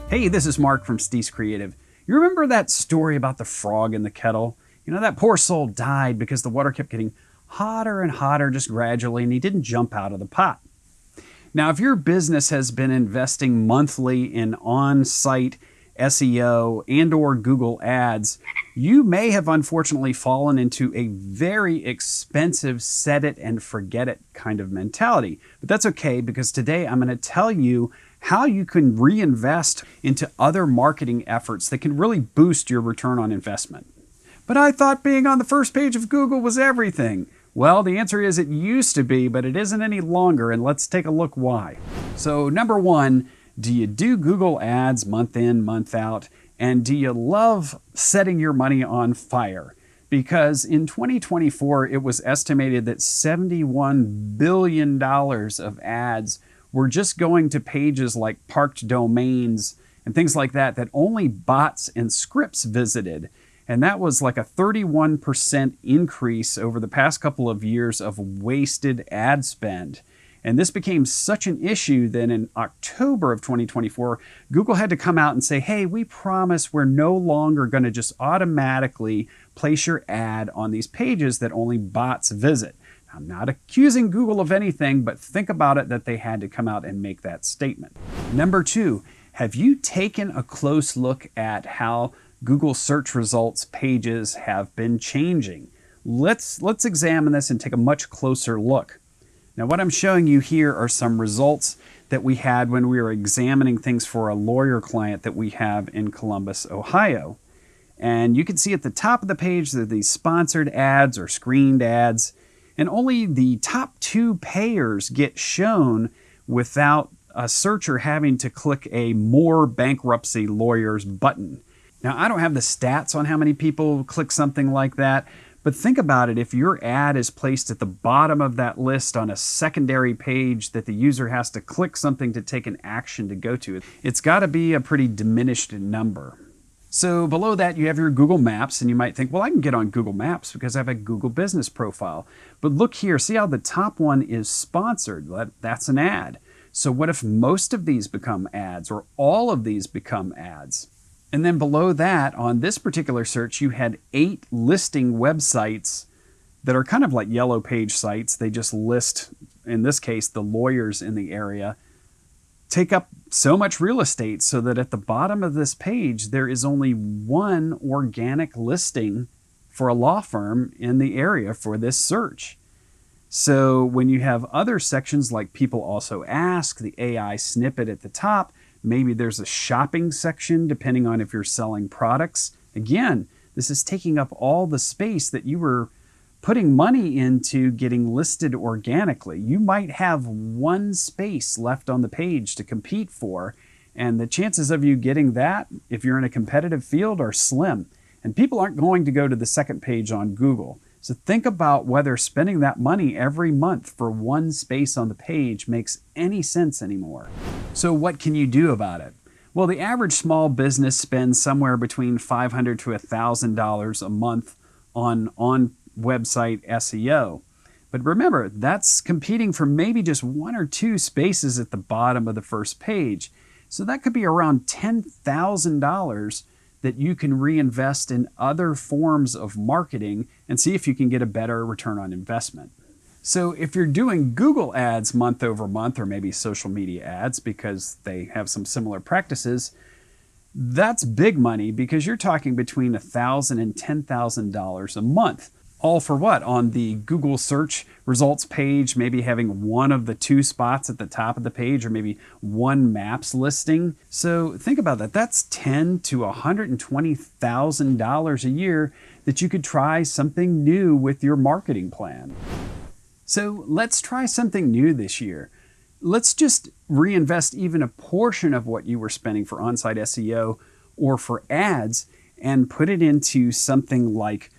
Hey, this is Mark from Sties Creative. You remember that story about the frog in the kettle? You know, that poor soul died because the water kept getting hotter and hotter just gradually, and he didn't jump out of the pot. Now, if your business has been investing monthly in on-site SEO and or Google Ads, you may have unfortunately fallen into a very expensive set it and forget it kind of mentality. But that's okay, because today I'm going to tell you how you can reinvest into other marketing efforts that can really boost your return on investment. But I thought being on the first page of Google was everything. Well, the answer is it used to be, but it isn't any longer, and let's take a look why. So number one, do you do Google Ads month in, month out? And do you love setting your money on fire? Because in 2024, it was estimated that $71 billion of ads were just going to pages like parked domains and things like that only bots and scripts visited. And that was like a 31% increase over the past couple of years of wasted ad spend. And this became such an issue that in October of 2024, Google had to come out and say, hey, we promise we're no longer going to just automatically place your ad on these pages that only bots visit. I'm not accusing Google of anything, but think about it that they had to come out and make that statement. Number two, have you taken a close look at how Google search results pages have been changing? Let's examine this and take a much closer look. Now, what I'm showing you here are some results that we had when we were examining things for a lawyer client that we have in Columbus, Ohio. And you can see at the top of the page that these sponsored ads or screened ads, and only the top two payers get shown without a searcher having to click a More Bankruptcy Lawyers button. Now, I don't have the stats on how many people click something like that, but think about it. If your ad is placed at the bottom of that list on a secondary page that the user has to click something to take an action to go to, it's got to be a pretty diminished number. So below that, you have your Google Maps, and you might think, well, I can get on Google Maps because I have a Google business profile. But look here, see how the top one is sponsored? That's an ad. So what if most of these become ads, or all of these become ads? And then below that, on this particular search, you had 8 listing websites that are kind of like yellow page sites. They just list, in this case, the lawyers in the area, take up so much real estate so that at the bottom of this page, there is only one organic listing for a law firm in the area for this search. So when you have other sections like People Also Ask, the AI snippet at the top, maybe there's a shopping section depending on if you're selling products. Again, this is taking up all the space that you were putting money into getting listed organically. You might have one space left on the page to compete for, and the chances of you getting that, if you're in a competitive field, are slim. And people aren't going to go to the second page on Google. So think about whether spending that money every month for one space on the page makes any sense anymore. So what can you do about it? Well, the average small business spends somewhere between $500 to $1,000 a month on website SEO. But remember, that's competing for maybe just 1 or 2 spaces at the bottom of the first page. So that could be around $10,000 that you can reinvest in other forms of marketing and see if you can get a better return on investment. So if you're doing Google ads month over month, or maybe social media ads because they have some similar practices, that's big money, because you're talking between $1,000 and $10,000 a month. All for what? On the Google search results page, maybe having one of the 2 spots at the top of the page, or maybe one Maps listing. So think about that. That's $10,000 to $120,000 a year that you could try something new with your marketing plan. So let's try something new this year. Let's just reinvest even a portion of what you were spending for on-site SEO or for ads and put it into something like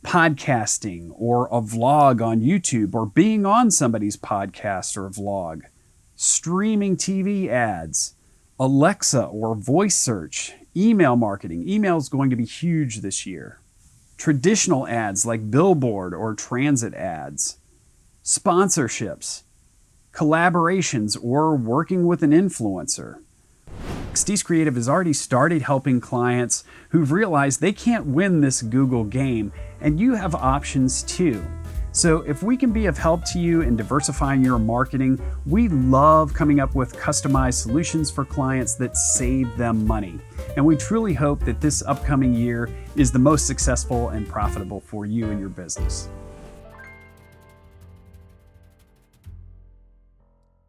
podcasting, or a vlog on YouTube, or being on somebody's podcast or vlog, streaming TV ads, Alexa or voice search, email marketing. Email is going to be huge this year. Traditional ads like billboard or transit ads, sponsorships, collaborations, or working with an influencer. Sties Creative has already started helping clients who've realized they can't win this Google game, and you have options too. So if we can be of help to you in diversifying your marketing, we love coming up with customized solutions for clients that save them money. And we truly hope that this upcoming year is the most successful and profitable for you and your business.